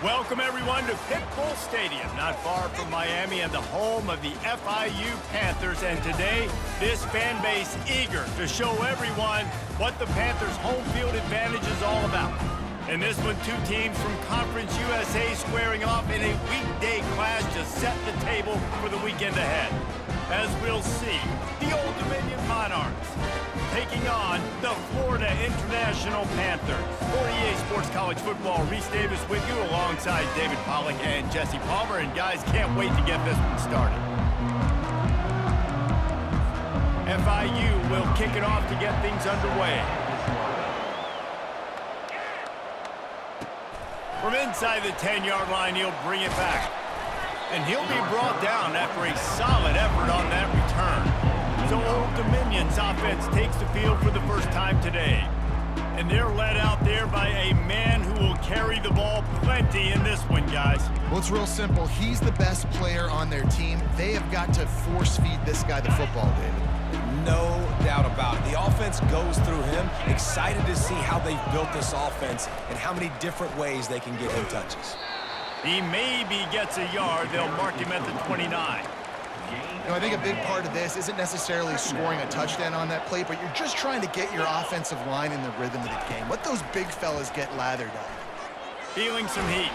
Welcome, everyone, to Pitbull Stadium, not far from Miami and the home of the FIU Panthers. And today, this fan base eager to show everyone what the Panthers' home field advantage is all about. In this one, two teams from Conference USA squaring off in a weekday clash to set the table for the weekend ahead. As we'll see, the Old Dominion Monarchs taking on the Florida International Panthers. For EA Sports College Football, Reese Davis with you alongside David Pollack and Jesse Palmer. And guys, can't wait to get this one started. FIU will kick it off to get things underway. From inside the 10-yard line, he'll bring it back. And he'll be brought down after a solid effort on that return. So Old Dominion's offense takes the field for the first time today. And they're led out there by a man who will carry the ball plenty in this one, guys. Well, it's real simple. He's the best player on their team. They have got to force-feed this guy the football, David. No doubt about it. The offense goes through him. Excited to see how they've built this offense and how many different ways they can get him touches. He maybe gets a yard. They'll mark him at the 29. You know, I think a big part of this isn't necessarily scoring a touchdown on that play, but you're just trying to get your offensive line in the rhythm of the game. Let those big fellas get lathered up. Feeling some heat.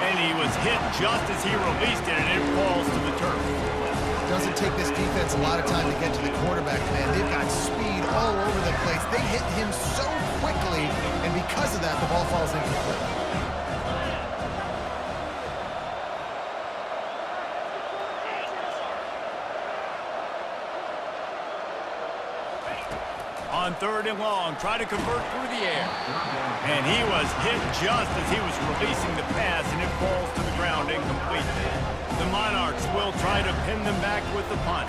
And he was hit just as he released it, and it falls to the turf. Doesn't take this defense a lot of time to get to the quarterback, man. They've got speed all over the place. They hit him so quickly, and because of that, the ball falls incomplete. On 3rd and long, try to convert through the air. And he was hit just as he was releasing the pass, and it falls to the ground incomplete. The Monarchs will try to pin them back with the punt.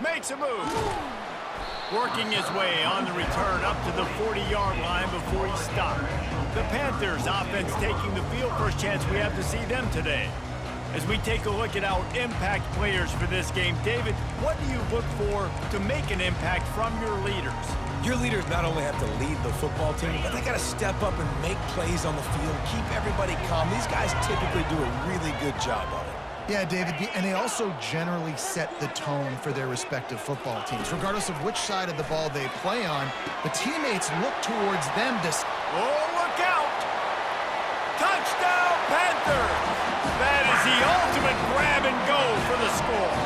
Makes a move. Working his way on the return up to the 40-yard line before he stopped. The Panthers offense taking the field. First chance we have to see them today. As we take a look at our impact players for this game, David, what do you look for to make an impact from your leaders? Your leaders not only have to lead the football team, but they got to step up and make plays on the field, keep everybody calm. These guys typically do a really good job of it. Yeah, David, and they also generally set the tone for their respective football teams. Regardless of which side of the ball they play on, the teammates look towards them to... Oh, look out! Touchdown, Panthers! That is the ultimate grab and go for the score.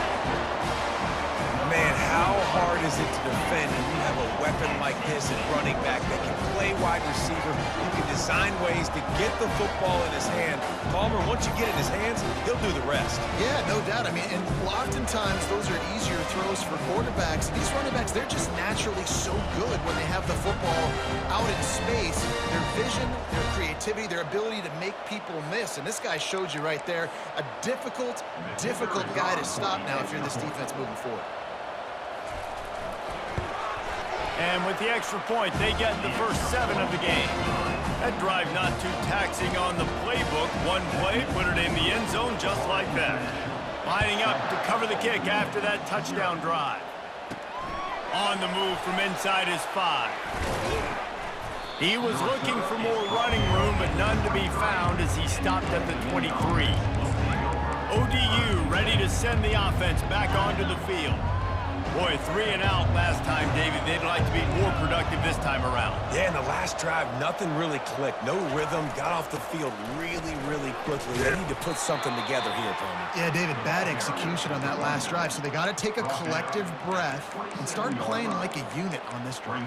Man, how hard is it to defend when you have a weapon like this at running back that can play wide receiver? You can design ways to get the football in his hand. Palmer, once you get it in his hands, he'll do the rest. Yeah, no doubt. I mean, and oftentimes those are easier throws for quarterbacks. These running backs, they're just naturally so good when they have the football out in space. Their vision, their creativity, their ability to make people miss. And this guy showed you right there, a difficult guy to stop now if you're this defense moving forward. And with the extra point, they get the first 7 of the game. That drive not too taxing on the playbook. One play, put it in the end zone just like that. Lining up to cover the kick after that touchdown drive. On the move from inside his 5. He was looking for more running room, but none to be found as he stopped at the 23. ODU ready to send the offense back onto the field. Boy, 3 and out last time, David. They'd like to be more productive this time around. Yeah, in the last drive, nothing really clicked. No rhythm, got off the field really quickly. They need to put something together here, Palmer. Yeah, David, bad execution on that last drive, so they got to take a collective breath and start playing like a unit on this drive.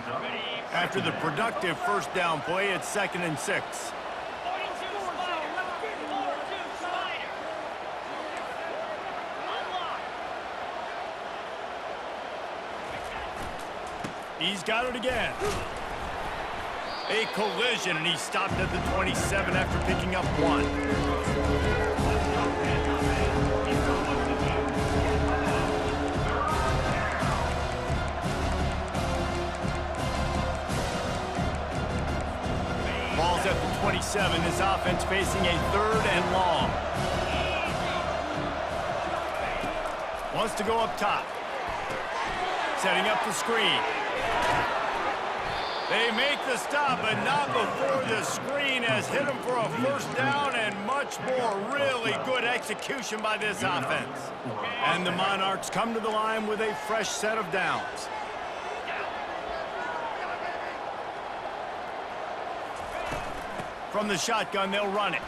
After the productive first down play, it's 2nd and 6. He's got it again. A collision, and he stopped at the 27 after picking up 1. Ball's at the 27. His offense facing a 3rd and long. Wants to go up top. setting up the screen. They make the stop, but not before the screen has hit them for a first down, and much more. Really good execution by this offense. And the Monarchs come to the line with a fresh set of downs. From the shotgun, they'll run it.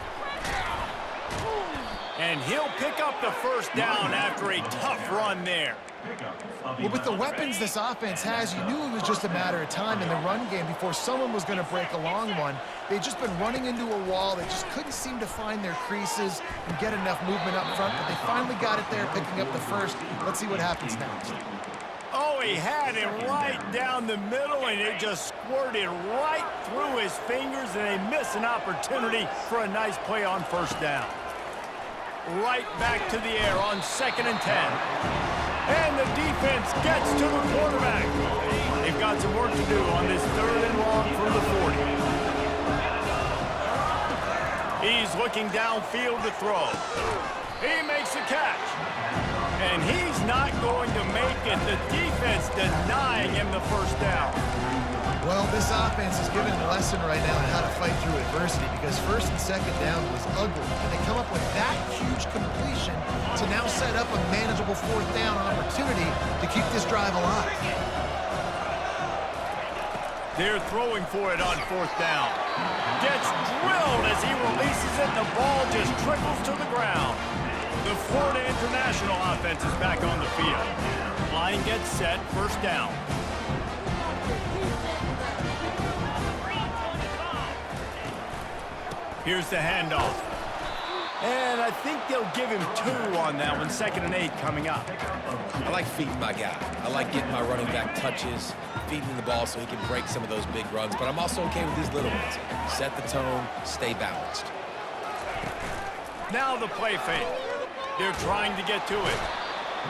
And he'll pick up the first down after a tough run there. Well, with the weapons this offense has, you knew it was just a matter of time in the run game before someone was going to break a long one. They'd just been running into a wall. They just couldn't seem to find their creases and get enough movement up front, but they finally got it there, picking up the first. Let's see what happens next. Oh, he had him right down the middle, and it just squirted right through his fingers, and they miss an opportunity for a nice play on first down. Right back to the air on 2nd and 10. And the defense gets to the quarterback. They've got some work to do on this 3rd and long from the 40. He's looking downfield to throw. He makes a catch. And he's not going to make it. The defense denying him the first down. Well, this offense is giving a lesson right now on how to fight through adversity, because 1st and 2nd down was ugly, and they come up with that huge completion to now set up a manageable 4th down opportunity to keep this drive alive. They're throwing for it on 4th down. Gets drilled as he releases it, and the ball just trickles to the ground. The Florida International offense is back on the field. Line gets set, 1st down. Here's the handoff. And I think they'll give him 2 on that one. 2nd and 8 coming up. I like feeding my guy. I like getting my running back touches, feeding the ball so he can break some of those big runs. But I'm also okay with these little ones. Set the tone, stay balanced. Now the play fake. They're trying to get to it.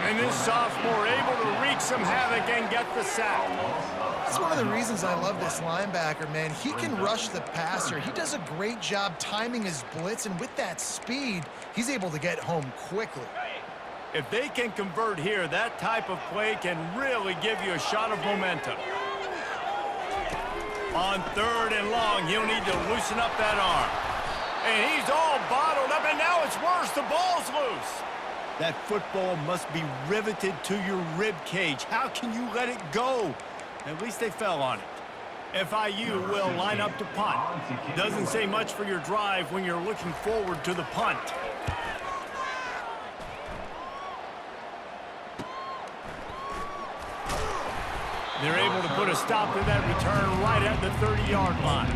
And this sophomore able to wreak some havoc and get the sack. That's one of the reasons I love this linebacker, man. He can rush the passer. He does a great job timing his blitz, and with that speed, he's able to get home quickly. If they can convert here, that type of play can really give you a shot of momentum. On 3rd and long, he'll need to loosen up that arm. And he's all bottled up, and now it's worse. The ball's loose. That football must be riveted to your rib cage. How can you let it go? At least they fell on it. FIU will line up to punt. Doesn't say much for your drive when you're looking forward to the punt. They're able to put a stop to that return right at the 30-yard line.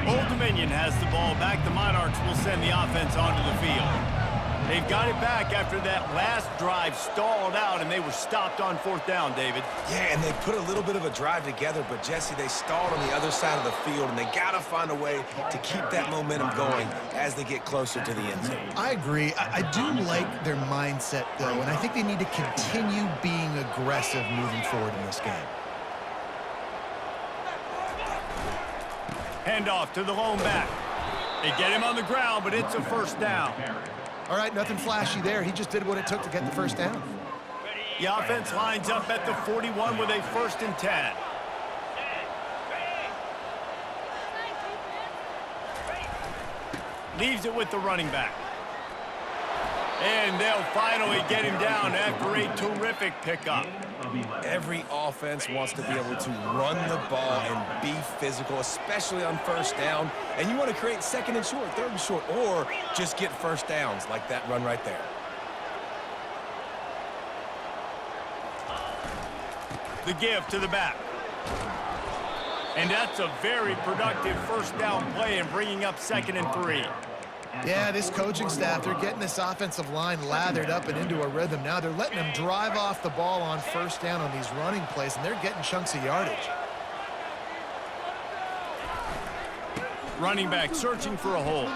Old Dominion has the ball back. The Monarchs will send the offense onto the field. They've got it back after that last drive stalled out, and they were stopped on 4th down, David. Yeah, and they put a little bit of a drive together, but, Jesse, they stalled on the other side of the field, and they got to find a way to keep that momentum going as they get closer to the end zone. I agree. I do like their mindset, though, and I think they need to continue being aggressive moving forward in this game. Handoff to the lone back. They get him on the ground, but it's a first down. All right, nothing flashy there. He just did what it took to get the first down. The offense lines up at the 41 with a 1st and 10. Leaves it with the running back. And they'll finally get him down after a terrific pickup. Every offense wants to be able to run the ball and be physical, especially on 1st down. And you want to create 2nd and short, 3rd and short, or just get first downs like that run right there. The give to the back. And that's a very productive first down play and bringing up 2nd and 3. Yeah, this coaching staff, they're getting this offensive line lathered up and into a rhythm. Now they're letting them drive off the ball on 1st down on these running plays, and they're getting chunks of yardage. Running back searching for a hole.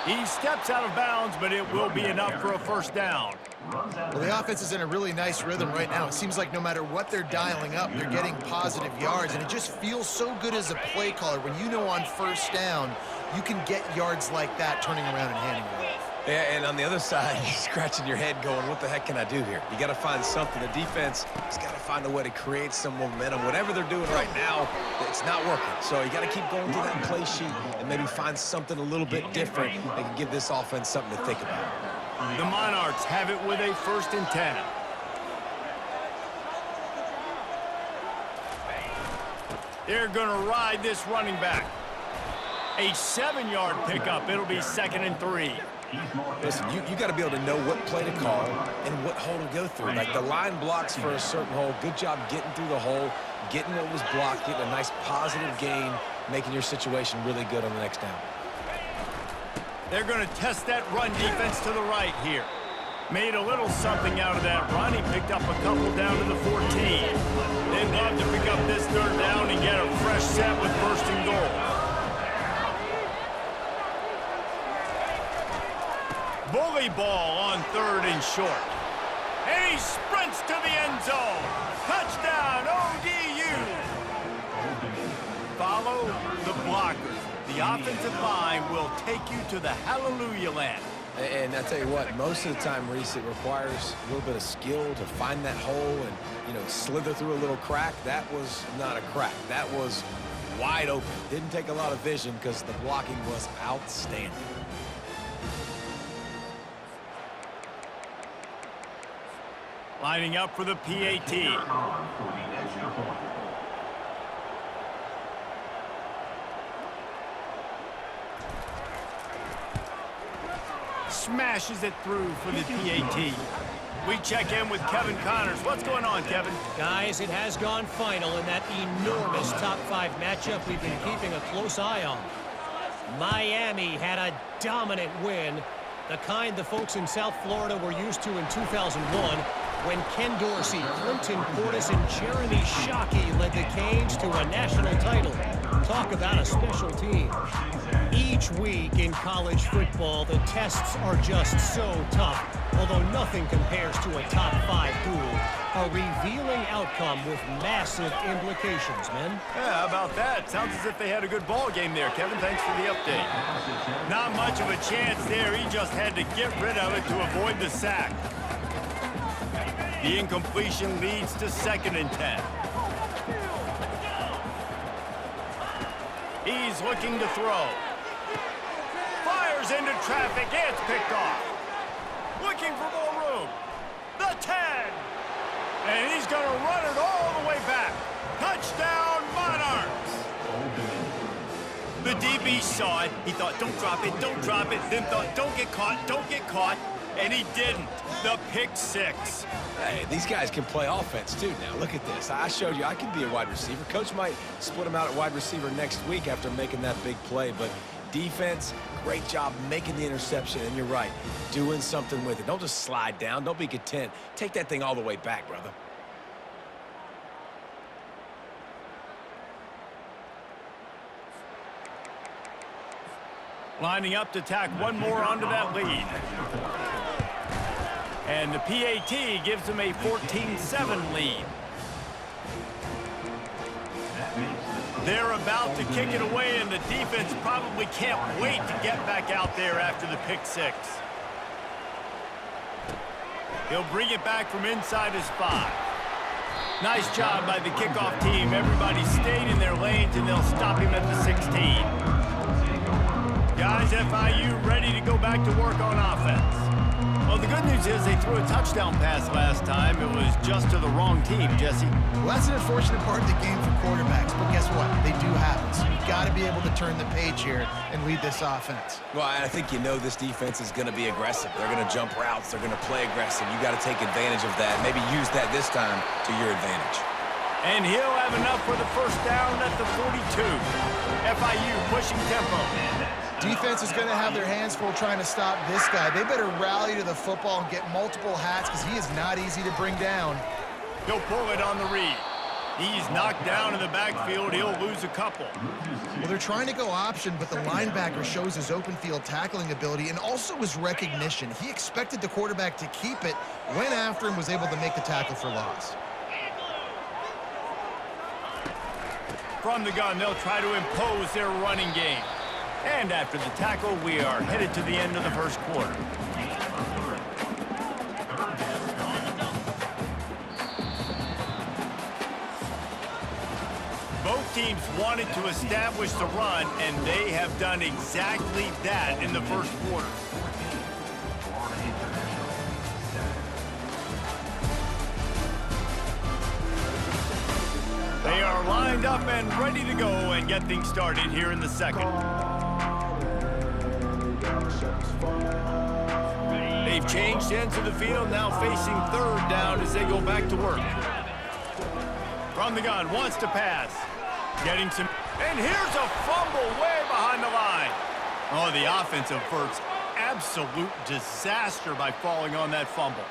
He steps out of bounds, but it will be enough for a first down. Well, the offense is in a really nice rhythm right now. It seems like no matter what they're dialing up, they're getting positive yards, and it just feels so good as a play caller when you know on 1st down you can get yards like that turning around and handing it off. Yeah, and on the other side, you're scratching your head going, what the heck can I do here? You got to find something. The defense has got to find a way to create some momentum. Whatever they're doing right now, it's not working. So you got to keep going through that play sheet and maybe find something a little bit different that can give this offense something to think about. The Monarchs have it with a 1st and 10. They're going to ride this running back. A 7-yard pickup. It'll be 2nd and 3. Listen, you got to be able to know what play to call and what hole to go through. Like the line blocks for a certain hole. Good job getting through the hole, getting what was blocked, getting a nice positive gain, making your situation really good on the next down. They're going to test that run defense to the right here. Made a little something out of that run. He picked up a couple down to the 14. They'd love to pick up this 3rd down and get a fresh set with 1st and goal. Bully ball on 3rd and short. And he sprints to the end zone. Touchdown, ODU. Follow the blockers. The offensive line will take you to the hallelujah land. And I tell you what, most of the time, Reese, it requires a little bit of skill to find that hole and, you know, slither through a little crack. That was not a crack. That was wide open. Didn't take a lot of vision because the blocking was outstanding. Lining up for the PAT. Smashes it through for the PAT. We check in with Kevin Connors. What's going on, Kevin? Guys, it has gone final in that enormous top 5 matchup we've been keeping a close eye on. Miami had a dominant win, the kind the folks in South Florida were used to in 2001, when Ken Dorsey, Clinton Portis, and Jeremy Shockey led the Canes to a national title. Talk about a special team. Each week in college football, the tests are just so tough, although nothing compares to a top 5 duel. A revealing outcome with massive implications, men. Yeah, how about that? Sounds as if they had a good ball game there, Kevin. Thanks for the update. Not much of a chance there. He just had to get rid of it to avoid the sack. The incompletion leads to 2nd and 10. He's looking to throw. Fires into traffic. It's picked off. Looking for more room. The 10. And he's going to run it all the way back. Touchdown, Monarchs. The DB saw it. He thought, don't drop it, don't drop it. Then thought, don't get caught, don't get caught. And he didn't. The pick 6. Hey, these guys can play offense, too, now. Look at this. I showed you I can be a wide receiver. Coach might split him out at wide receiver next week after making that big play. But defense, great job making the interception. And you're right, doing something with it. Don't just slide down. Don't be content. Take that thing all the way back, brother. Lining up to tack one more onto that lead. And the PAT gives them a 14-7 lead. They're about to kick it away, and the defense probably can't wait to get back out there after the pick 6. He'll bring it back from inside his 5. Nice job by the kickoff team. Everybody stayed in their lanes, and they'll stop him at the 16. Guys, FIU ready to go back to work on offense. Well, the good news is they threw a touchdown pass last time. It was just to the wrong team, Jesse. Well, that's an unfortunate part of the game for quarterbacks, but guess what? They do happen. So you've got to be able to turn the page here and lead this offense. Well, I think you know this defense is going to be aggressive. They're going to jump routes. They're going to play aggressive. You got to take advantage of that. Maybe use that this time to your advantage. And he'll have enough for the 1st down at the 42. FIU pushing tempo. Defense is going to have their hands full trying to stop this guy. They better rally to the football and get multiple hats because he is not easy to bring down. He'll pull it on the read. He's knocked down in the backfield. He'll lose a couple. Well, they're trying to go option, but the linebacker shows his open field tackling ability and also his recognition. He expected the quarterback to keep it, went after him, was able to make the tackle for loss. From the gun, they'll try to impose their running game. And after the tackle, we are headed to the end of the first quarter. Both teams wanted to establish the run, and they have done exactly that in the first quarter. They are lined up and ready to go and get things started here in the second. They've changed ends of the field, now facing third down as they go back to work. From the gun, wants to pass. Getting some, and here's a fumble way behind the line. Oh, the offense averts absolute disaster by falling on that fumble.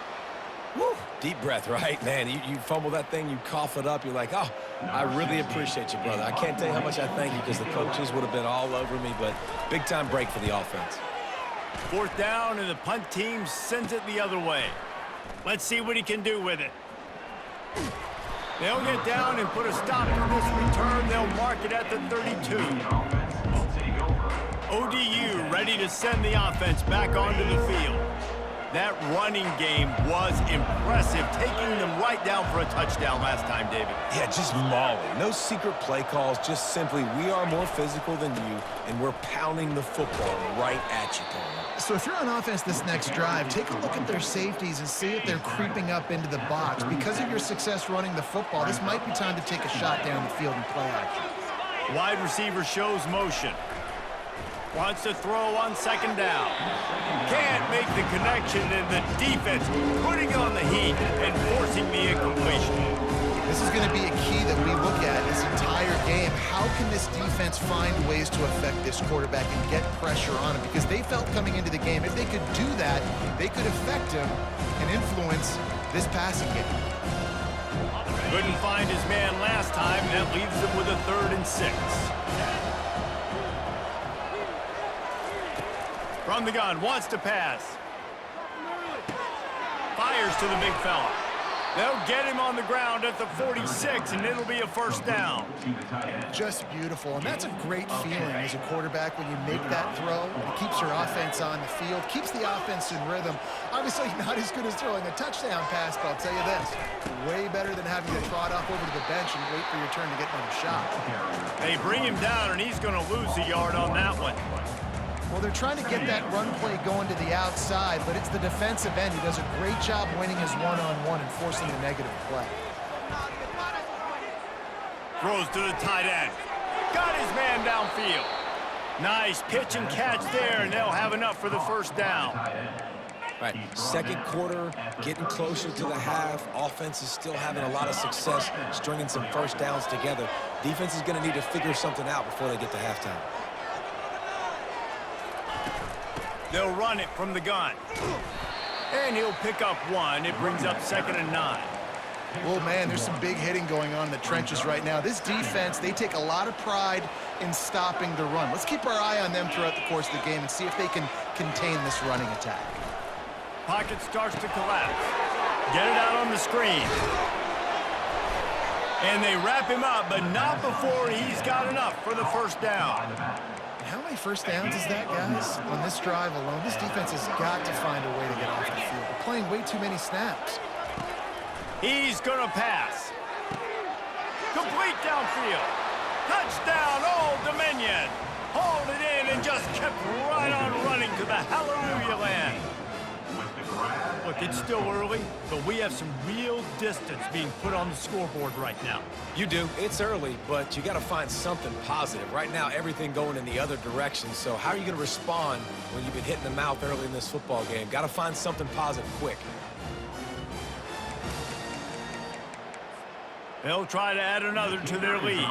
Woo. Deep breath, right? Man, you fumble that thing, you cough it up, you're like, oh, I really appreciate you, brother. I can't tell you how much I thank you because the coaches would have been all over me, but big-time break for the offense. Fourth down, and the punt team sends it the other way. Let's see what he can do with it. They'll get down and put a stop to this return. They'll mark it at the 32. ODU ready to send the offense back onto the field. That running game was impressive, taking them right down for a touchdown last time, David. Yeah, just mauling. No secret play calls, just simply we are more physical than you, and we're pounding the football right at you, Paul. So if you're on offense this next drive, take a look at their safeties and see if they're creeping up into the box. Because of your success running the football, this might be time to take a shot down the field and play action. Wide receiver shows motion. Wants to throw on second down. Can't make the connection, and the defense putting on the heat and forcing the incompletion. This is going to be a key that we look at this entire game. How can this defense find ways to affect this quarterback and get pressure on him? Because they felt coming into the game, if they could do that, they could affect him and influence this passing game. Couldn't find his man last time. That leaves them with a 3rd and 6. From the gun, wants to pass. Fires to the big fella. They'll get him on the ground at the 46, and it'll be a first down. Just beautiful, and that's a great feeling as a quarterback when you make that throw. It keeps your offense on the field, keeps the offense in rhythm. Obviously not as good as throwing a touchdown pass, but I'll tell you this, way better than having to trot off over to the bench and wait for your turn to get another shot. They bring him down, and he's going to lose a yard on that one. Well, they're trying to get that run play going to the outside, but it's the defensive end who does a great job winning his one-on-one and forcing the negative play. Throws to the tight end. Got his man downfield. Nice pitch and catch there, and they'll have enough for the first down. All right, second quarter, getting closer to the half. Offense is still having a lot of success stringing some first downs together. Defense is going to need to figure something out before they get to halftime. They'll run it from the gun. And he'll pick up one. It brings up 2nd and 9. Oh, man, there's some big hitting going on in the trenches right now. This defense, they take a lot of pride in stopping the run. Let's keep our eye on them throughout the course of the game and see if they can contain this running attack. Pocket starts to collapse. Get it out on the screen. And they wrap him up, but not before he's got enough for the first down. How many first downs is that, guys? On this drive alone, this defense has got to find a way to get off the field. They're playing way too many snaps. He's going to pass. Complete downfield. Touchdown, Old Dominion. Hauled it in and just kept right on running to the hallelujah land. Look, it's still early, but we have some real distance being put on the scoreboard right now. You do. It's early, but you got to find something positive. Right now, everything going in the other direction. So how are you going to respond when you've been hit in the mouth early in this football game? Got to find something positive quick. They'll try to add another to their lead.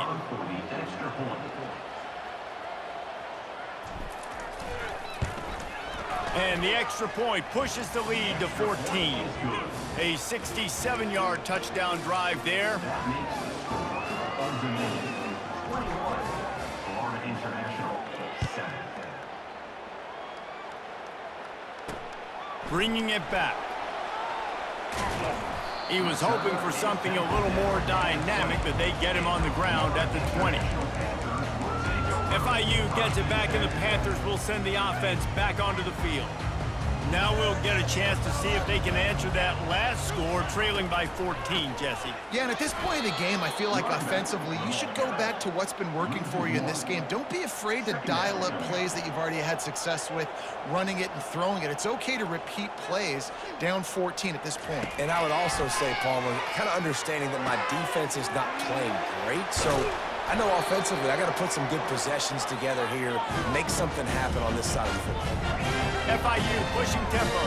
And the extra point pushes the lead to 14. A 67-yard touchdown drive there. Bringing it back. He was hoping for something a little more dynamic, but they get him on the ground at the 20. FIU gets it back, and the Panthers will send the offense back onto the field. Now we'll get a chance to see if they can answer that last score, trailing by 14, Jesse. Yeah, and at this point in the game, I feel like offensively, you should go back to what's been working for you in this game. Don't be afraid to dial up plays that you've already had success with, running it and throwing it. It's okay to repeat plays down 14 at this point. And I would also say, Palmer, kind of understanding that my defense is not playing great, so I know offensively I got to put some good possessions together here, make something happen on this side of the football. FIU pushing tempo.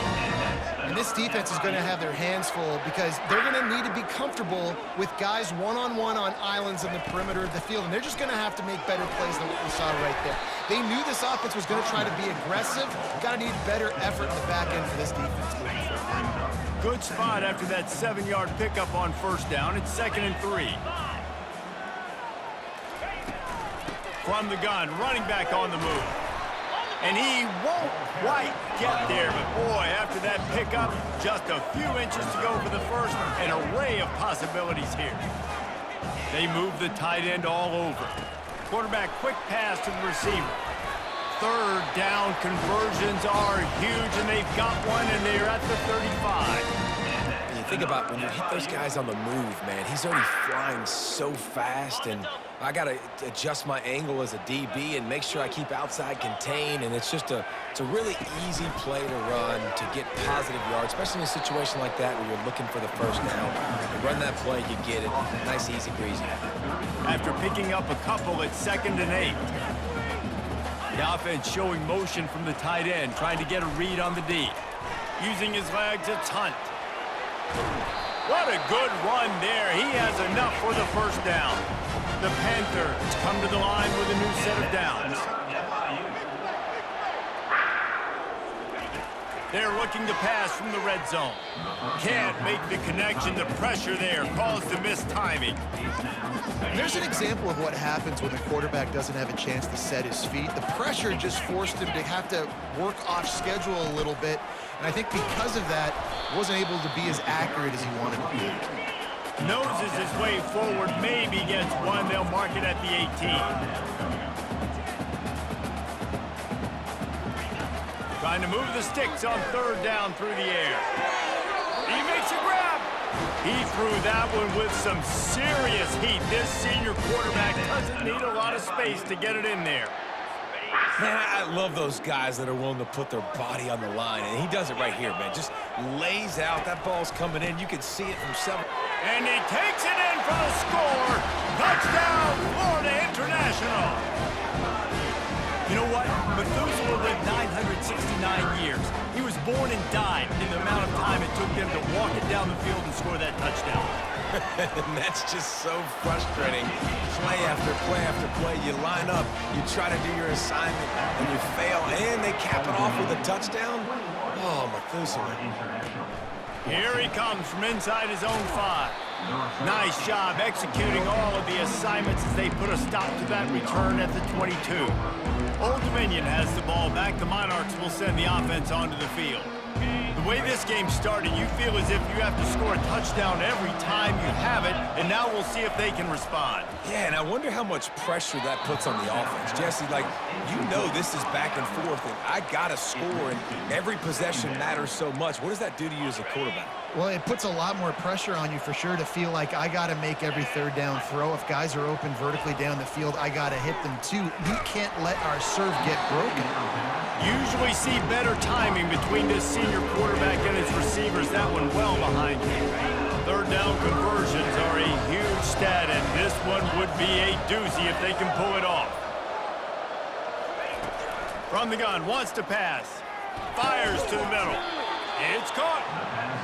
And this defense is going to have their hands full because they're going to need to be comfortable with guys one-on-one on islands in the perimeter of the field, and they're just going to have to make better plays than what we saw right there. They knew this offense was going to try to be aggressive. Got to need better effort in the back end for this defense moving forward. Good spot after that 7-yard pickup on first down. It's 2nd and 3. From the gun, running back on the move. And he won't quite get there, but boy, after that pickup, just a few inches to go for the first. An array of possibilities here. They move the tight end all over. Quarterback, quick pass to the receiver. 3rd down conversions are huge, and they've got one, and they're at the 35. Think about when you hit those guys on the move, man. He's already flying so fast, and I got to adjust my angle as a DB and make sure I keep outside contained, and it's a really easy play to run to get positive yards, especially in a situation like that where you're looking for the first down. You run that play, you get it. Nice, easy, breezy. After picking up a couple, it's 2nd and 8. The offense showing motion from the tight end, trying to get a read on the D. Using his legs, it's Hunt. What a good run there. He has enough for the first down. The Panthers come to the line with a new set of downs. They're looking to pass from the red zone. Can't make the connection. The pressure there caused the mistiming. There's an example of what happens when the quarterback doesn't have a chance to set his feet. The pressure just forced him to have to work off schedule a little bit. And I think because of that, wasn't able to be as accurate as he wanted to be. Noses his way forward, maybe gets one. They'll mark it at the 18. Trying to move the sticks on 3rd down through the air. He makes a grab. He threw that one with some serious heat. This senior quarterback doesn't need a lot of space to get it in there. Man, I love those guys that are willing to put their body on the line, and he does it right here, man. Just lays out. That ball's coming in. You can see it from 7. And he takes it in for the score. Touchdown, Florida International. You know what? Methuselah lived 969 years. He was born and died in the amount of time it took them to walk it down the field and score that touchdown. And that's just so frustrating. Play after play after play. You line up, you try to do your assignment, and you fail, and they cap it off with a touchdown. Oh, Methuselah. Here he comes from inside his own 5. Nice job executing all of the assignments as they put a stop to that return at the 22. Old Dominion has the ball back. The Monarchs will send the offense onto the field. The way this game started, you feel as if you have to score a touchdown every time you have it, and now we'll see if they can respond. Yeah, and I wonder how much pressure that puts on the offense. Jesse, this is back and forth, and I got to score, and every possession matters so much. What does that do to you as a quarterback? Well, it puts a lot more pressure on you for sure to feel like I got to make every 3rd down throw. If guys are open vertically down the field, I got to hit them too. We can't let our serve get broken. Usually see better timing between this senior quarterback and his receivers. That one well behind him. 3rd down conversions are a huge stat, and this one would be a doozy if they can pull it off. From the gun, wants to pass. Fires to the middle. It's caught.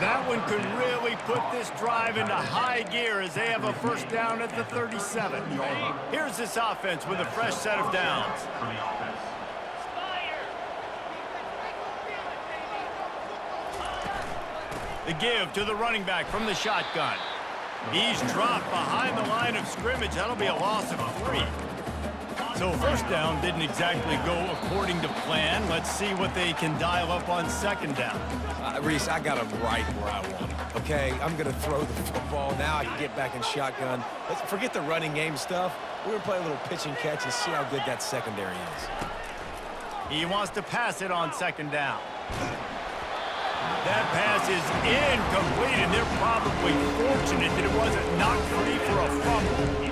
That one could really put this drive into high gear as they have a first down at the 37. Here's this offense with a fresh set of downs. The give to the running back from the shotgun. He's dropped behind the line of scrimmage. That'll be a loss of 3. So first down didn't exactly go according to plan. Let's see what they can dial up on second down. Reese, I got him right where I want him, okay? I'm going to throw the football. Now I can get back in shotgun. Let's forget the running game stuff. We're going to play a little pitch and catch and see how good that secondary is. He wants to pass it on second down. That pass is incomplete, and they're probably fortunate that it wasn't knocked free for a fumble.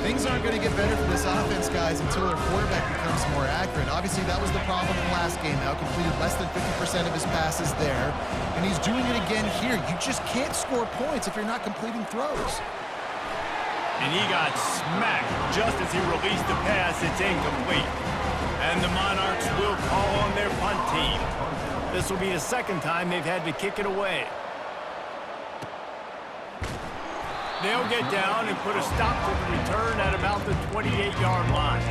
Things aren't going to get better for this offense, guys, until their quarterback becomes more accurate. Obviously, that was the problem in the last game. Now completed less than 50% of his passes there, and he's doing it again here. You just can't score points if you're not completing throws. And he got smacked just as he released the pass. It's incomplete. And the Monarchs will call on their punt team. This will be the second time they've had to kick it away. They'll get down and put a stop to the return at about the 28-yard line.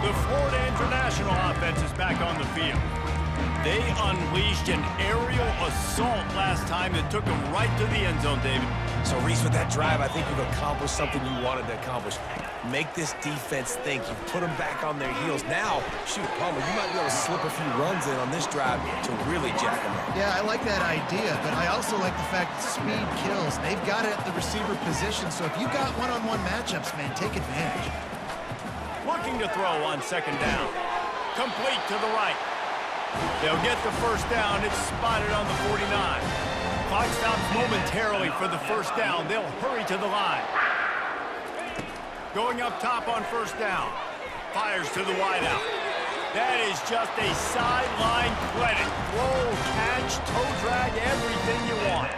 The Florida International offense is back on the field. They unleashed an aerial assault last time that took them right to the end zone, David. So, Reese, with that drive, I think you've accomplished something you wanted to accomplish. Make this defense think. You've put them back on their heels. Now, shoot, Palmer, you might be able to slip a few runs in on this drive to really jack them up. Yeah, I like that idea, but I also like the fact that speed kills. They've got it at the receiver position, so if you've got one-on-one matchups, man, take advantage. Looking to throw on second down. Complete to the right. They'll get the first down. It's spotted on the 49. Clock stops momentarily for the first down. They'll hurry to the line. Going up top on first down. Fires to the wideout. That is just a sideline credit. Throw, catch, toe drag, everything you want.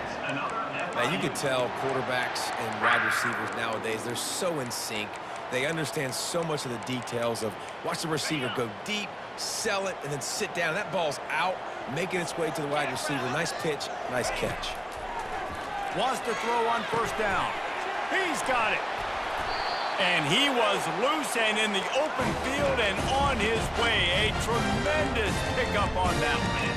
Now, you can tell quarterbacks and wide receivers nowadays, they're so in sync. They understand so much of the details of watch the receiver go deep, sell it, and then sit down. That ball's out, making its way to the wide receiver. Nice pitch, nice catch. Wants to throw on first down. He's got it. And he was loose and in the open field and on his way. A tremendous pickup on that one.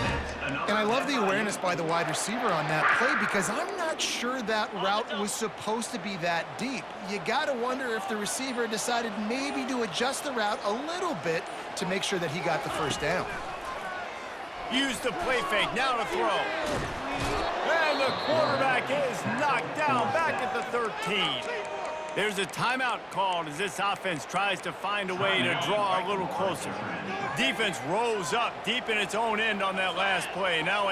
And I love the awareness by the wide receiver on that play because I'm not sure that route was supposed to be that deep. You got to wonder if the receiver decided maybe to adjust the route a little bit to make sure that he got the first down. Use the play fake, now to throw. And the quarterback is knocked down back at the 13. There's a timeout called as this offense tries to find a way to draw a little closer. Defense rose up deep in its own end on that last play. Now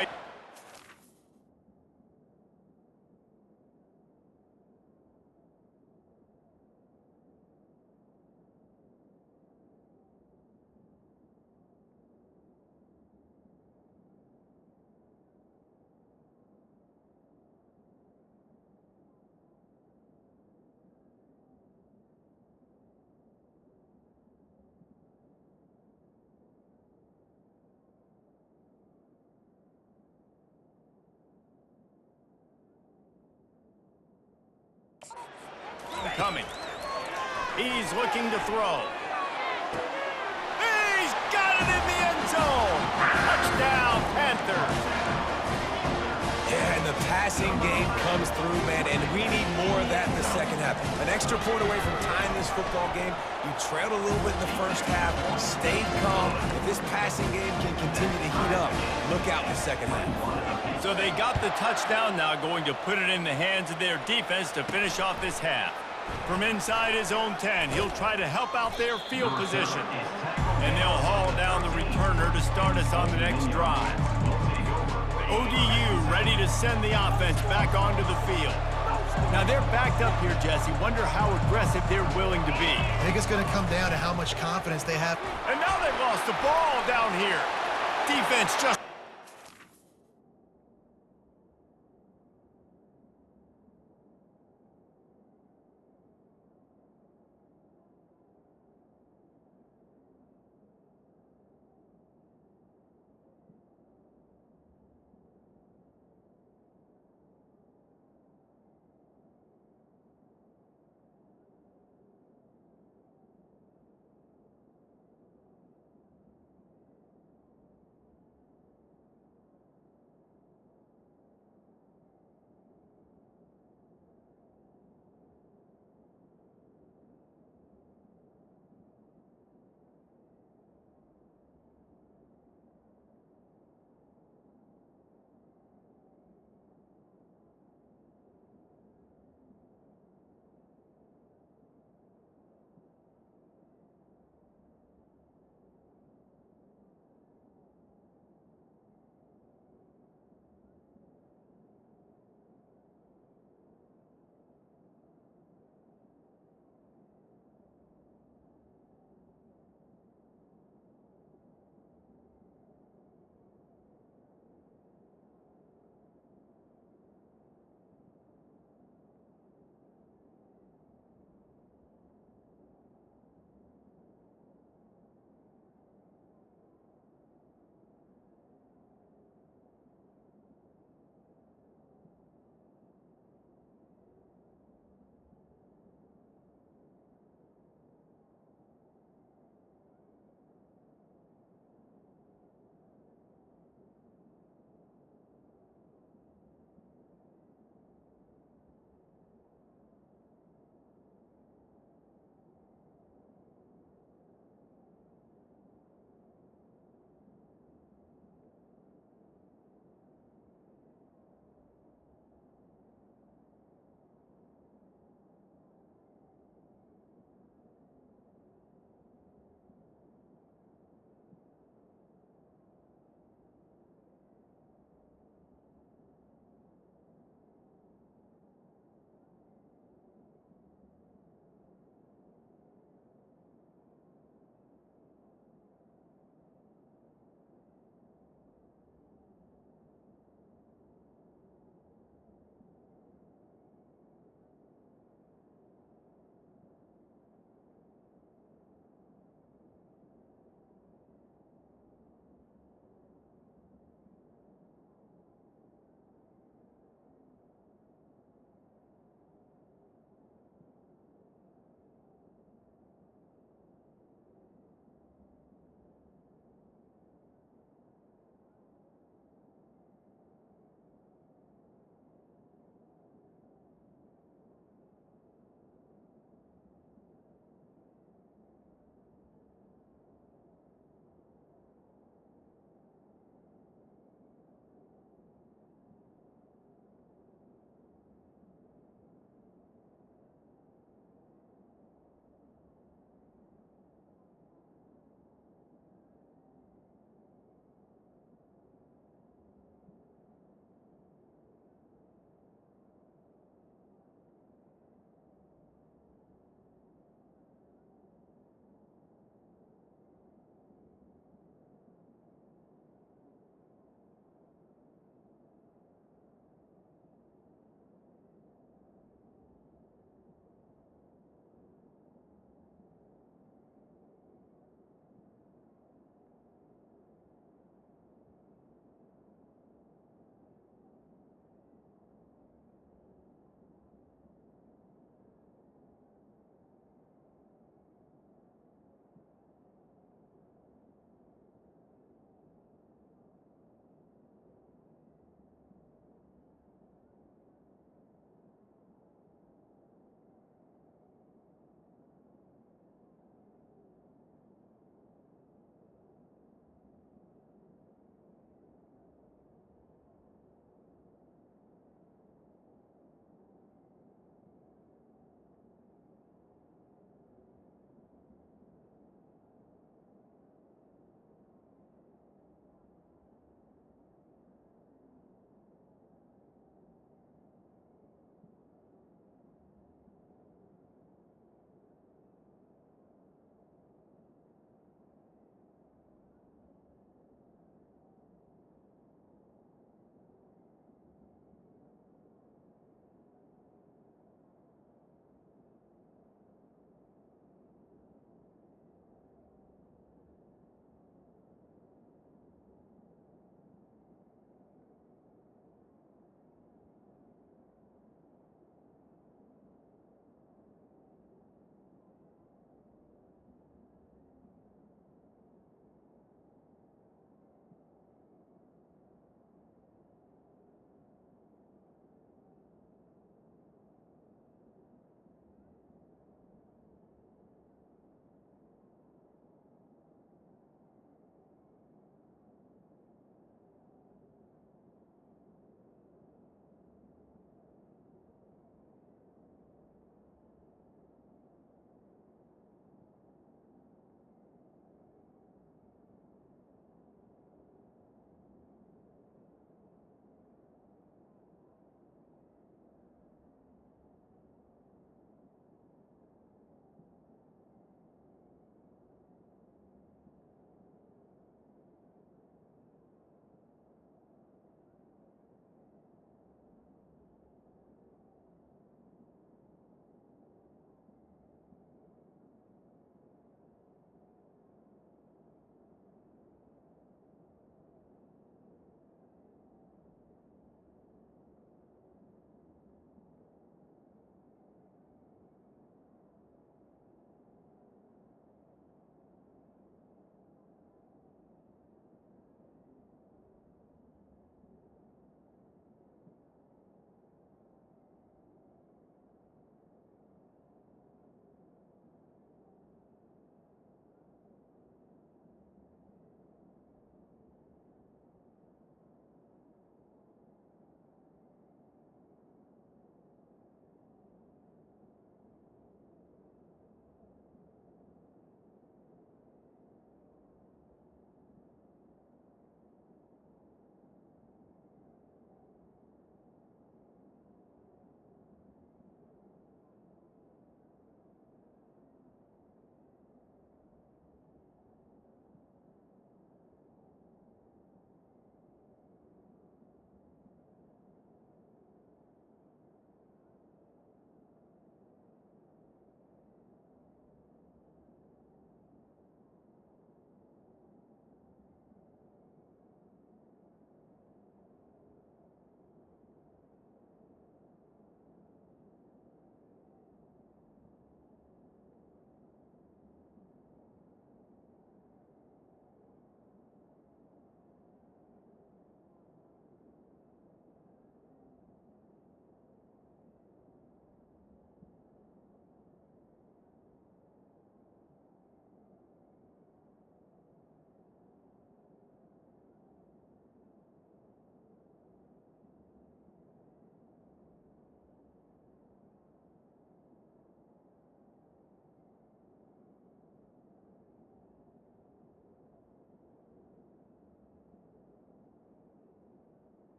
coming. He's looking to throw. He's got it in the end zone. Touchdown, Panthers. Yeah, and the passing game comes through, man, and we need more of that in the second half. An extra point away from tying this football game. You trailed a little bit in the first half, stayed calm. If this passing game can continue to heat up, look out in the second half. So they got the touchdown now, going to put it in the hands of their defense to finish off this half. From inside his own 10, he'll try to help out their field position. And they'll haul down the returner to start us on the next drive. ODU ready to send the offense back onto the field. Now they're backed up here, Jesse. Wonder how aggressive they're willing to be. I think it's going to come down to how much confidence they have. And now they've lost the ball down here. Defense just...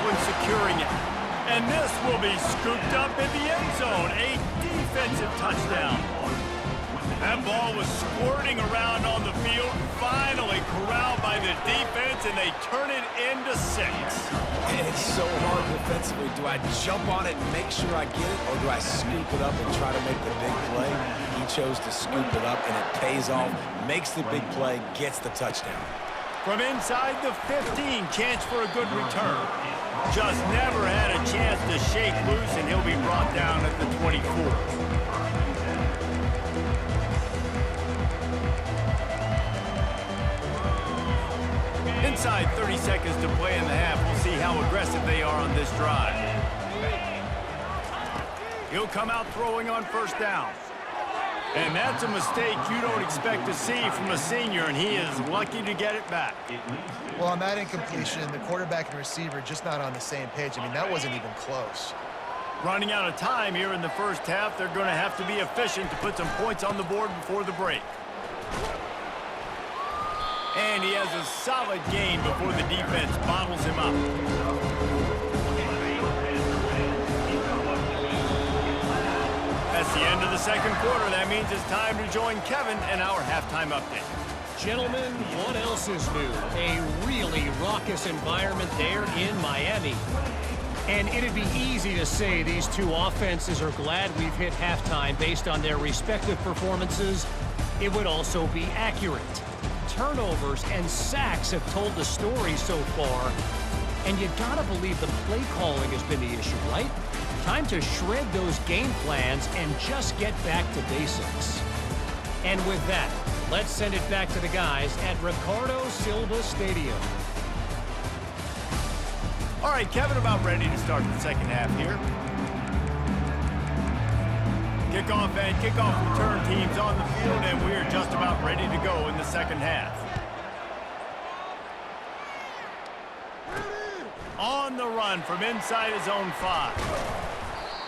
when securing it. And this will be scooped up in the end zone. A defensive touchdown. That ball was squirting around on the field, finally corralled by the defense, and they turn it into 6. It's so hard defensively. Do I jump on it and make sure I get it, or do I scoop it up and try to make the big play? He chose to scoop it up, and it pays off, makes the big play, gets the touchdown. From inside the 15, chance for a good return. Just never had a chance to shake loose, and he'll be brought down at the 24. Inside 30 seconds to play in the half. We'll see how aggressive they are on this drive. He'll come out throwing on first down. And that's a mistake you don't expect to see from a senior, and he is lucky to get it back. Well, on that incompletion, the quarterback and receiver just not on the same page. I mean, that wasn't even close. Running out of time here in the first half, they're going to have to be efficient to put some points on the board before the break. And he has a solid gain before the defense bottles him up. That's the end of the second quarter. That means it's time to join Kevin in our halftime update. Gentlemen, what else is new? A really raucous environment there in Miami. And it'd be easy to say these two offenses are glad we've hit halftime based on their respective performances. It would also be accurate. Turnovers and sacks have told the story so far. And you gotta believe the play calling has been the issue, right? Time to shred those game plans and just get back to basics. And with that, let's send it back to the guys at Ricardo Silva Stadium. All right, Kevin, about ready to start the second half here. Kickoff and kickoff return teams on the field, and we're just about ready to go in the second half. On the run from inside his own 5.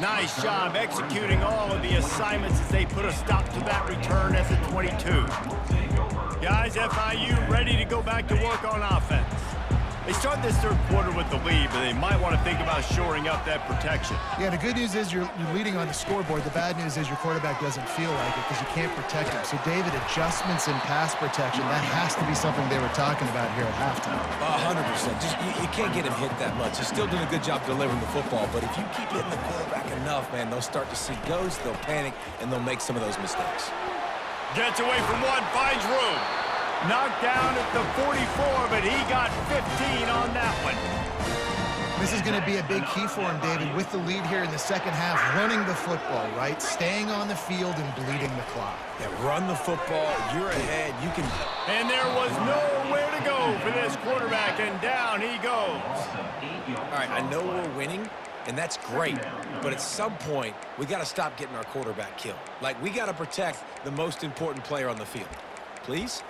Nice job executing all of the assignments as they put a stop to that return at the 22. Guys, FIU ready to go back to work on offense. They start this third quarter with the lead, but they might want to think about shoring up that protection. Yeah, the good news is you're leading on the scoreboard. The bad news is your quarterback doesn't feel like it because you can't protect him. So, David, adjustments in pass protection, that has to be something they were talking about here at halftime. 100%. Just you can't get him hit that much. He's still doing a good job delivering the football, but if you keep hitting the quarterback enough, man, they'll start to see ghosts, they'll panic, and they'll make some of those mistakes. Gets away from one, finds room. Knocked down at the 44, but he got 15 on that one. This is going to be a big key for him, David, with the lead here in the second half, running the football, right? Staying on the field and bleeding the clock. Yeah, run the football. You're ahead. You can... And there was nowhere to go for this quarterback, and down he goes. All right, I know we're winning, and that's great. But at some point, we got to stop getting our quarterback killed. Like, we got to protect the most important player on the field. Please?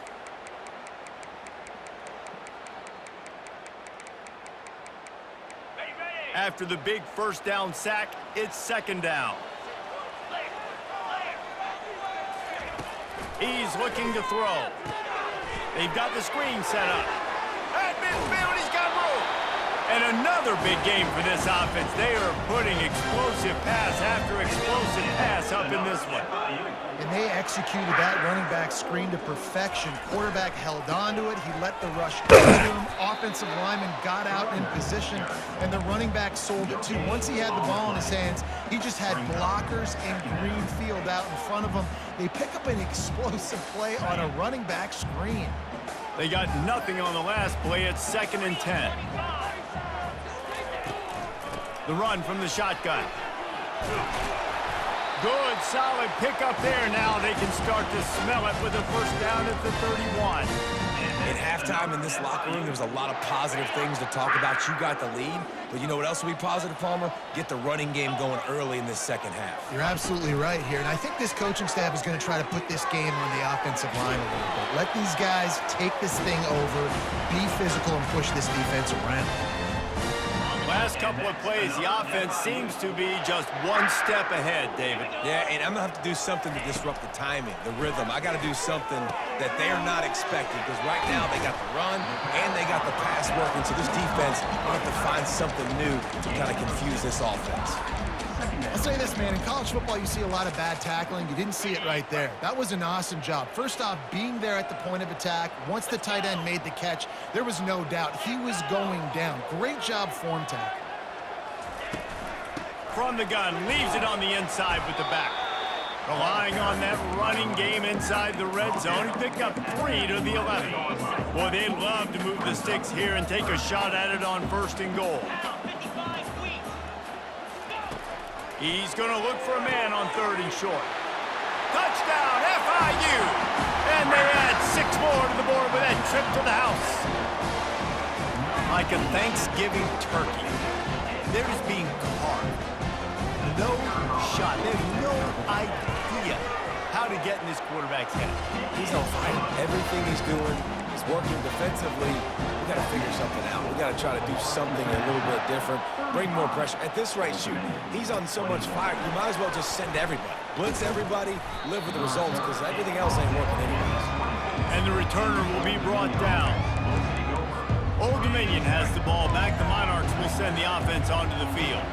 After the big first down sack, it's second down. He's looking to throw. They've got the screen set up. At midfield, he's got room. And another big game for this offense. They are putting explosive pass after explosive pass up in this one. And they executed that running back screen to perfection. Quarterback held on to it. He let the rush go to him. Offensive lineman got out in position, and the running back sold it too. Once he had the ball in his hands, he just had blockers and green field out in front of him. They pick up an explosive play on a running back screen. They got nothing on the last play. It's 2nd and 10. The run from the shotgun. Good, solid pickup there. Now they can start to smell it with a first down at the 31. At halftime in this locker room, there was a lot of positive things to talk about. You got the lead, but you know what else will be positive, Palmer? Get the running game going early in this second half. You're absolutely right here, and I think this coaching staff is going to try to put this game on the offensive line a little bit. Let these guys take this thing over, be physical, and push this defense around. Last last couple of plays, the offense seems to be just one step ahead, David. Yeah, and I'm going to have to do something to disrupt the timing, the rhythm. I got to do something that they are not expecting because right now they got the run and they got the pass working. So this defense will have to find something new to kind of confuse this offense. I'll say this, man. In college football, you see a lot of bad tackling. You didn't see it right there. That was an awesome job. First off, being there at the point of attack. Once the tight end made the catch, there was no doubt he was going down. Great job form tackle. From the gun, leaves it on the inside with the back. Relying on that running game inside the red zone. He picked up 3 to the 11. Boy, they love to move the sticks here and take a shot at it on 1st and goal. He's going to look for a man on 3rd and short. Touchdown, FIU! And they add 6 more to the board with that trip to the house. Like a Thanksgiving turkey, they're just being carved. No shot. They have no idea how to get in this quarterback's head. He's on fire. Everything he's doing, he's working defensively. We got to figure something out. We got to try to do something a little bit different, bring more pressure. At this rate, shoot, he's on so much fire, you might as well just send everybody. Blitz everybody, live with the results, because everything else ain't working anyways. And the returner will be brought down. Old Dominion has the ball back. The Monarchs will send the offense onto the field.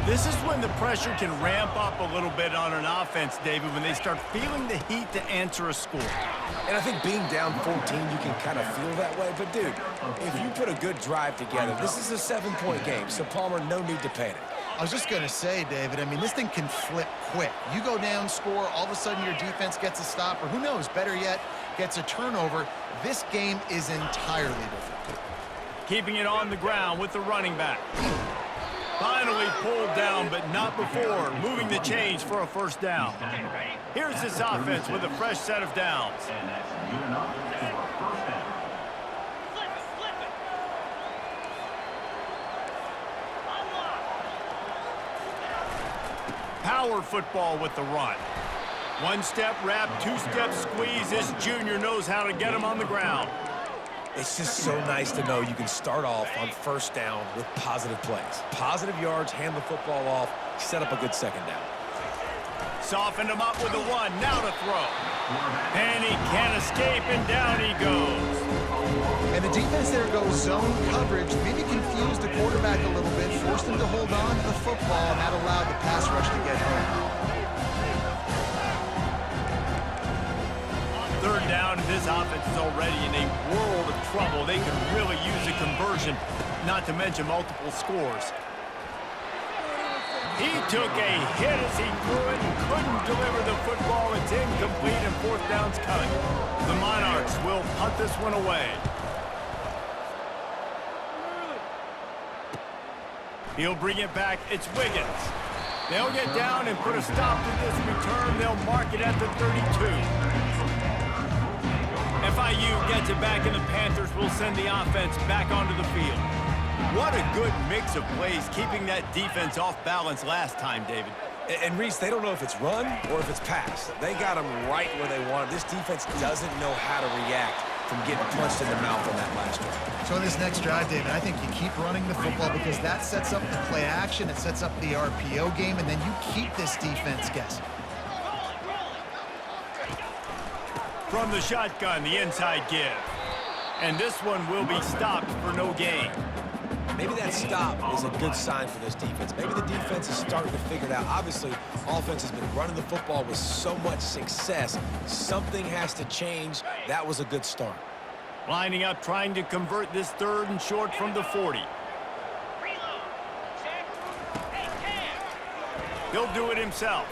This is when the pressure can ramp up a little bit on an offense, David, when they start feeling the heat to answer a score. And I think being down 14, you can kind of feel that way. But, dude, if you put a good drive together, this is a 7-point game, so, Palmer, no need to panic. I was just going to say, David, I mean, this thing can flip quick. You go down, score, all of a sudden your defense gets a stop, or who knows, better yet, gets a turnover. This game is entirely different. Keeping it on the ground with the running back. Finally pulled down, but not before. Moving the chains for a 1st down. Here's this offense with a fresh set of downs. Power football with the run. 1-step wrap, 2-step squeeze. This junior knows how to get him on the ground. It's just so nice to know you can start off on 1st down with positive plays. Positive yards, hand the football off, set up a good 2nd down. Softened him up with the run, now to throw. And he can't escape, and down he goes. And the defense there goes zone coverage, maybe confused the quarterback a little bit, forced him to hold on to the football, and that allowed the pass rush to get home. 3rd down, and this offense is already in a world of trouble. They could really use a conversion, not to mention multiple scores. He took a hit as he threw it and couldn't deliver the football. It's incomplete, and 4th down's coming. The Monarchs will punt this one away. He'll bring it back. It's Wiggins. They'll get down and put a stop to this return. They'll mark it at the 32. FIU gets it back, and the Panthers will send the offense back onto the field. What a good mix of plays, keeping that defense off balance last time, David. And Reese, they don't know if it's run or if it's pass. They got them right where they want it. This defense doesn't know how to react from getting punched in the mouth on that last drive. So in this next drive, David, I think you keep running the football because that sets up the play action, it sets up the RPO game, and then you keep this defense guessing. From the shotgun, the inside give. And this one will be stopped for no gain. Maybe that stop is a good sign for this defense. Maybe the defense is starting to figure it out. Obviously, offense has been running the football with so much success. Something has to change. That was a good start. Lining up, trying to convert this 3rd and short from the 40. He'll do it himself.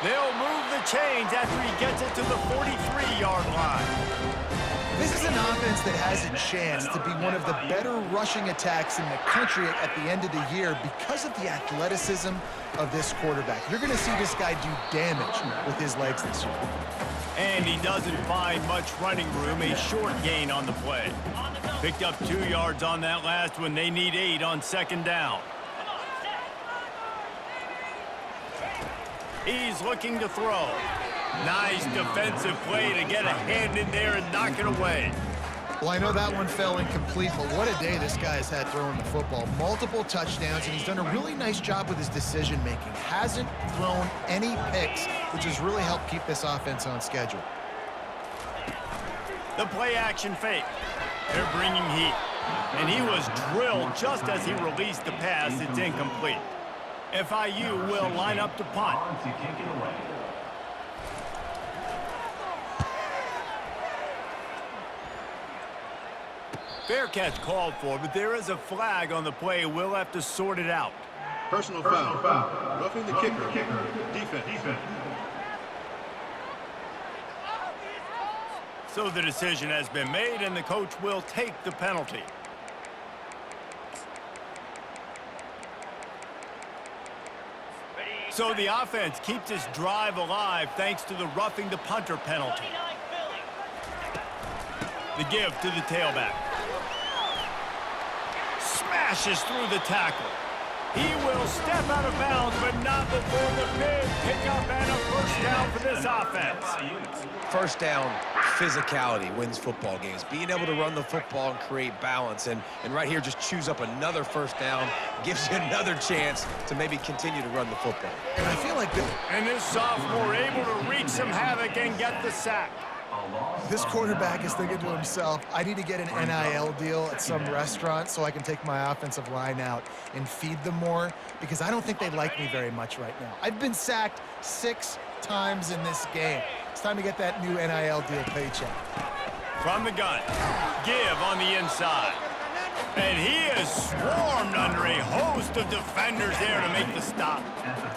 They'll move the chains after he gets it to the 43-yard line. This is an offense that has a chance to be one of the better rushing attacks in the country at the end of the year because of the athleticism of this quarterback. You're going to see this guy do damage with his legs this year. And he doesn't find much running room, a short gain on the play. Picked up 2 yards on that last one. They need 8 on 2nd down. He's looking to throw. Nice defensive play to get a hand in there and knock it away. Well, I know that one fell incomplete, but what a day this guy has had throwing the football. Multiple touchdowns, and he's done a really nice job with his decision-making. Hasn't thrown any picks, which has really helped keep this offense on schedule. The play-action fake. They're bringing heat. And he was drilled just as he released the pass. It's incomplete. FIU will line up to punt. Fair catch called for, but there is a flag on the play. We'll have to sort it out. Personal foul. Roughing the kicker. Defense. So the decision has been made, and the coach will take the penalty. So the offense keeps its drive alive thanks to the roughing the punter penalty. The give to the tailback. Smashes through the tackle. He will step out of bounds, but not before the big pickup and a first down for this offense. First down, physicality wins football games. Being able to run the football and create balance. And right here, just choose up another first down, gives you another chance to maybe continue to run the football. And I feel like And this sophomore able to wreak some havoc and get the sack. this quarterback is thinking to himself, I need to get an NIL deal at some restaurant so I can take my offensive line out and feed them more, because I don't think they like me very much right now. I've been sacked 6 times in this game. It's time to get that new NIL deal paycheck. From the gun, give on the inside. And he is swarmed under a host of defenders there to make the stop.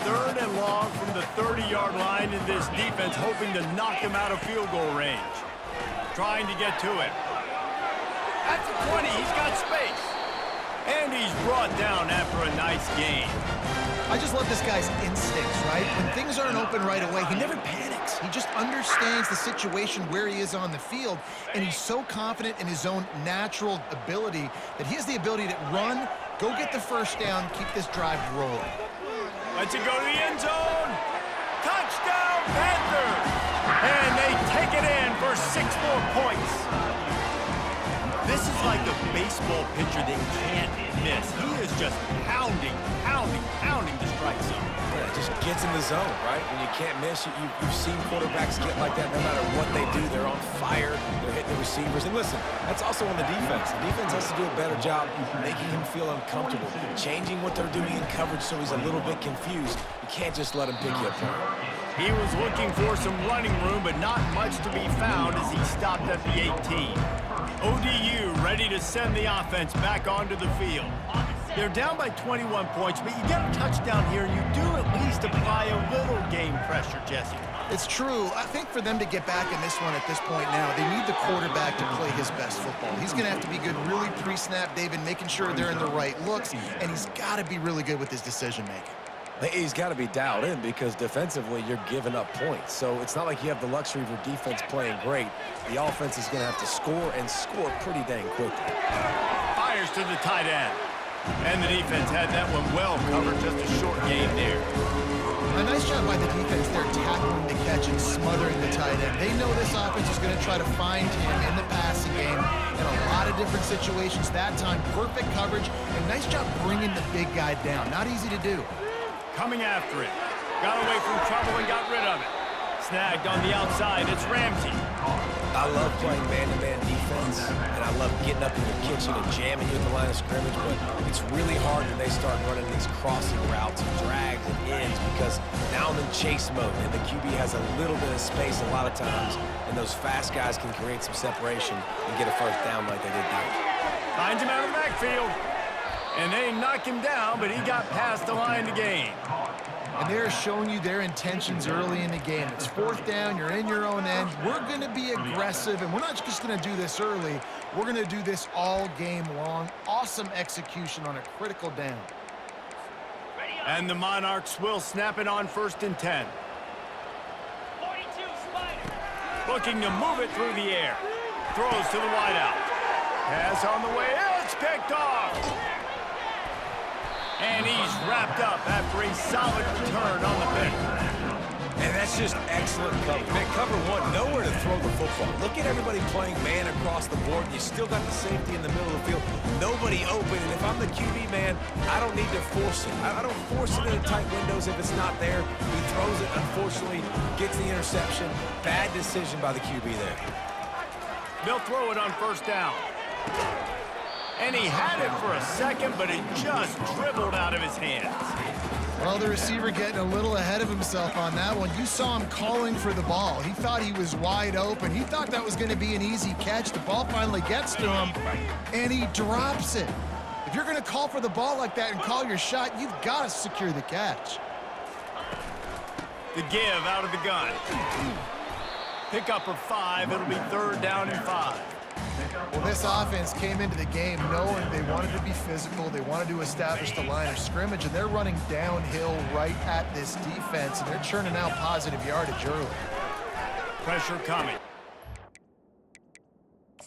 3rd and long from the 30-yard line in this defense, hoping to knock him out of field goal range. Trying to get to it. At the 20, he's got space. And he's brought down after a nice gain. I just love this guy's instincts, right? When things aren't open right away, he never panics. He just understands the situation where he is on the field, and he's so confident in his own natural ability that he has the ability to run, go get the first down, keep this drive rolling. Lets it go to the end zone. Touchdown, Panthers! And they take it in for 6 more points. This is like a baseball pitcher that can't miss. He is just pounding the strike zone. Yeah, it just gets in the zone, right? When you can't miss, you've seen quarterbacks get like that no matter what they do. They're on fire. They're hitting the receivers. And listen, that's also on the defense. The defense has to do a better job making him feel uncomfortable, changing what they're doing in coverage so he's a little bit confused. You can't just let him pick you apart. He was looking for some running room, but not much to be found as he stopped at the 18. ODU ready to send the offense back onto the field. They're down by 21 points, but you get a touchdown here, and you do at least apply a little game pressure, Jesse. It's true. I think for them to get back in this one at this point now, they need the quarterback to play his best football. He's going to have to be good really pre-snap, David, making sure they're in the right looks, and he's got to be really good with his decision-making. He's got to be dialed in because defensively you're giving up points. So it's not like you have the luxury of your defense playing great. The offense is going to have to score and score pretty dang quickly. Fires to the tight end. And the defense had that one well covered, just a short gain there. A nice job by the defense there, tackling the catch and smothering the tight end. They know this offense is going to try to find him in the passing game in a lot of different situations. That time, perfect coverage, and nice job bringing the big guy down. Not easy to do. Coming after it. Got away from trouble and got rid of it. Snagged on the outside. It's Ramsey. I love playing man-to-man defense, and I love getting up in your kitchen and jamming you at the line of scrimmage, but it's really hard when they start running these crossing routes and drags and ends because now I'm in chase mode, and the QB has a little bit of space a lot of times, and those fast guys can create some separation and get a first down like they did there. Finds him out of the backfield. And they knock him down, but he got past the line to gain. And they're showing you their intentions early in the game. It's 4th down, you're in your own end. We're going to be aggressive, and we're not just going to do this early. We're going to do this all game long. Awesome execution on a critical down. And the Monarchs will snap it on 1st and 10. 42 Spider. Looking to move it through the air. Throws to the wideout. Pass on the way. It's picked off. And he's wrapped up after a solid return on the pick. And that's just excellent coverage. Man, cover one, nowhere to throw the football. Look at everybody playing man across the board. You still got the safety in the middle of the field. Nobody open. And if I'm the QB, man, I don't need to force it. I don't force it into tight windows if it's not there. He throws it, unfortunately, gets the interception. Bad decision by the QB there. They'll throw it on first down. And he had it for a second, but it just dribbled out of his hands. Well, the receiver getting a little ahead of himself on that one. You saw him calling for the ball. He thought he was wide open. He thought that was going to be an easy catch. The ball finally gets to him, and he drops it. If you're going to call for the ball like that and call your shot, you've got to secure the catch. The give out of the gun. Pick up for 5. It'll be 3rd down and 5. Well, this offense came into the game knowing they wanted to be physical. They wanted to establish the line of scrimmage, and they're running downhill right at this defense, and they're churning out positive yardage early. Pressure coming.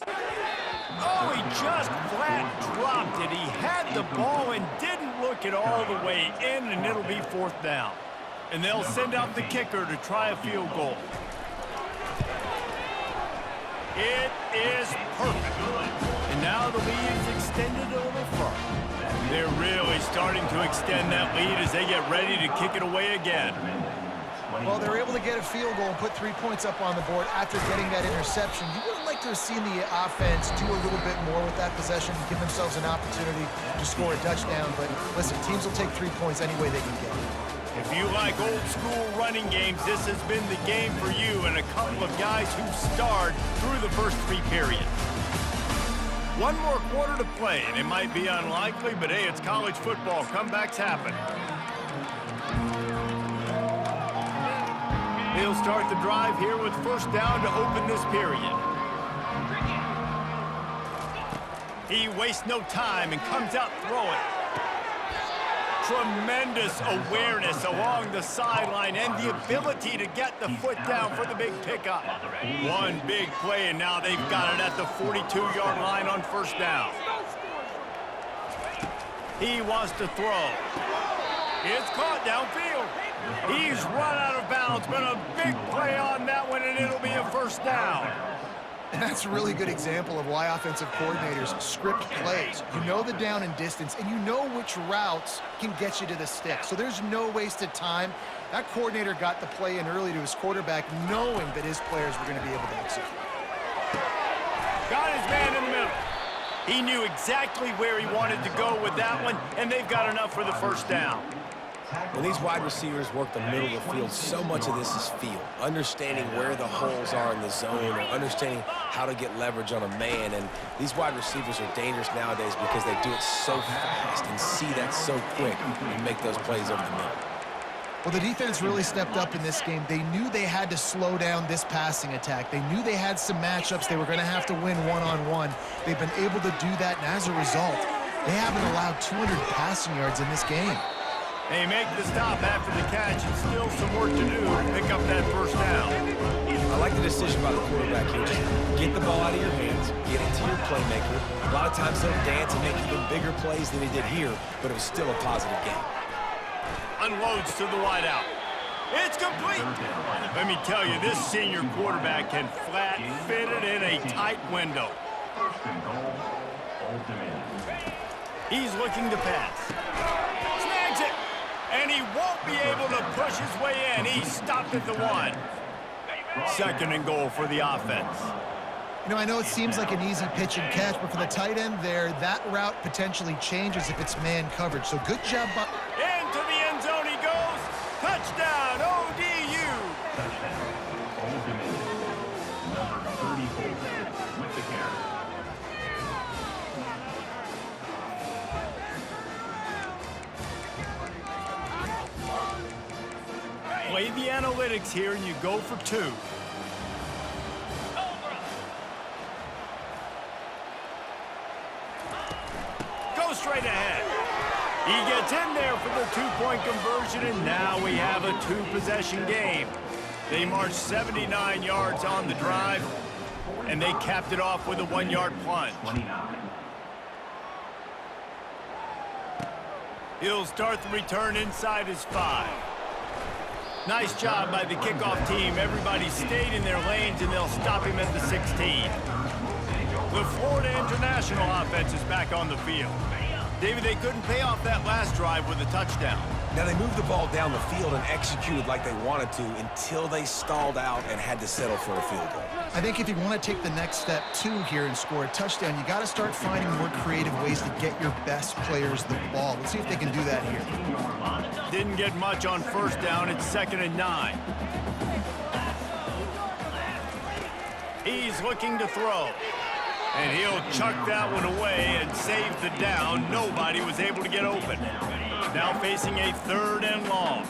Oh, he just flat dropped it. He had the ball and didn't look it all the way in, and it'll be 4th down. And they'll send out the kicker to try a field goal. It is perfect. And now the lead is extended a little further. They're really starting to extend that lead as they get ready to kick it away again. Well, they're able to get a field goal and put 3 points up on the board after getting that interception. You would have liked to have seen the offense do a little bit more with that possession, give themselves an opportunity to score a touchdown. But listen, teams will take 3 points any way they can get it. If you like old-school running games, this has been the game for you and a couple of guys who starred through the first 3 periods. 1 more quarter to play, and it might be unlikely, but hey, it's college football. Comebacks happen. He'll start the drive here with 1st down to open this period. He wastes no time and comes out throwing. Tremendous awareness along the sideline and the ability to get the foot down for the big pickup. 1 big play, and now they've got it at the 42-yard line on 1st down. He wants to throw. It's caught downfield. He's run out of bounds, but a big play on that one, and it'll be a 1st down. And that's a really good example of why offensive coordinators script plays. You know the down and distance, and you know which routes can get you to the stick. So there's no wasted time. That coordinator got the play in early to his quarterback, knowing that his players were going to be able to execute. Got his man in the middle. He knew exactly where he wanted to go with that one, and they've got enough for the 1st down. When these wide receivers work the middle of the field, so much of this is feel. Understanding where the holes are in the zone, or understanding how to get leverage on a man. And these wide receivers are dangerous nowadays because they do it so fast and see that so quick and make those plays over the middle. Well, the defense really stepped up in this game. They knew they had to slow down this passing attack. They knew they had some matchups they were going to have to win one-on-one. They've been able to do that, and as a result, they haven't allowed 200 passing yards in this game. They make the stop after the catch, and still some work to do to pick up that 1st down. I like the decision by the quarterback here. Just get the ball out of your hands, get it to your playmaker. A lot of times he'll dance and make even bigger plays than he did here, but it was still a positive game. Unloads to the wideout. It's complete. Let me tell you, this senior quarterback can flat fit it in a tight window. He's looking to pass. Snags it. And he won't be able to push his way in. He stopped at the 1. 2nd and goal for the offense. You know, I know it seems like an easy pitch and catch, but for the tight end there, that route potentially changes if it's man coverage. So good job. Into the end zone he goes. Touchdown, ODU. Number 34 with the carry. Play the analytics here, and you go for 2. Go straight ahead. He gets in there for the 2-point conversion, and now we have a 2-possession game. They marched 79 yards on the drive, and they capped it off with a 1-yard plunge. 29. He'll start the return inside his 5. Nice job by the kickoff team. Everybody stayed in their lanes, and they'll stop him at the 16. The Florida International offense is back on the field. David, they couldn't pay off that last drive with a touchdown. Now, they moved the ball down the field and executed like they wanted to until they stalled out and had to settle for a field goal. I think if you want to take the next step, too, here and score a touchdown, you got to start finding more creative ways to get your best players the ball. Let's see if they can do that here. Didn't get much on first down. It's 2nd and 9. He's looking to throw. And he'll chuck that one away and save the down. Nobody was able to get open. Now facing a 3rd and long.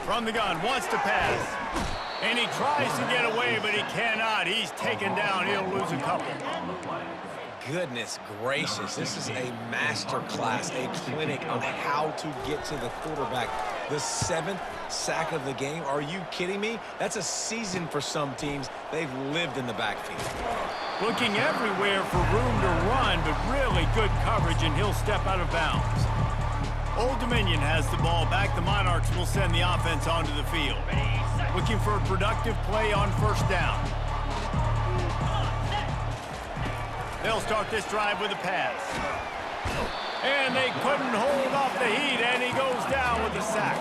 From the gun, wants to pass. And he tries to get away, but he cannot. He's taken down. He'll lose a couple. Goodness gracious, this is a master class, a clinic on how to get to the quarterback. The 7th sack of the game. Are you kidding me? That's a season for some teams. They've lived in the backfield. Looking everywhere for room to run, but really good coverage, and he'll step out of bounds. Old Dominion has the ball back. The Monarchs will send the offense onto the field. Looking for a productive play on first down. They'll start this drive with a pass. And they couldn't hold off the heat, and he goes down with a sack.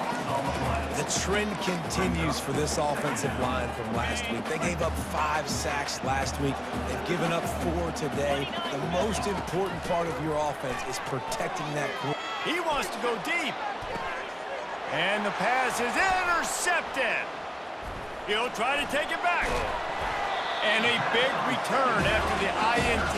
The trend continues for this offensive line from last week. They gave up 5 sacks last week. They've given up 4 today. The most important part of your offense is protecting that group. He wants to go deep. And the pass is intercepted. He'll try to take it back. And a big return after the INT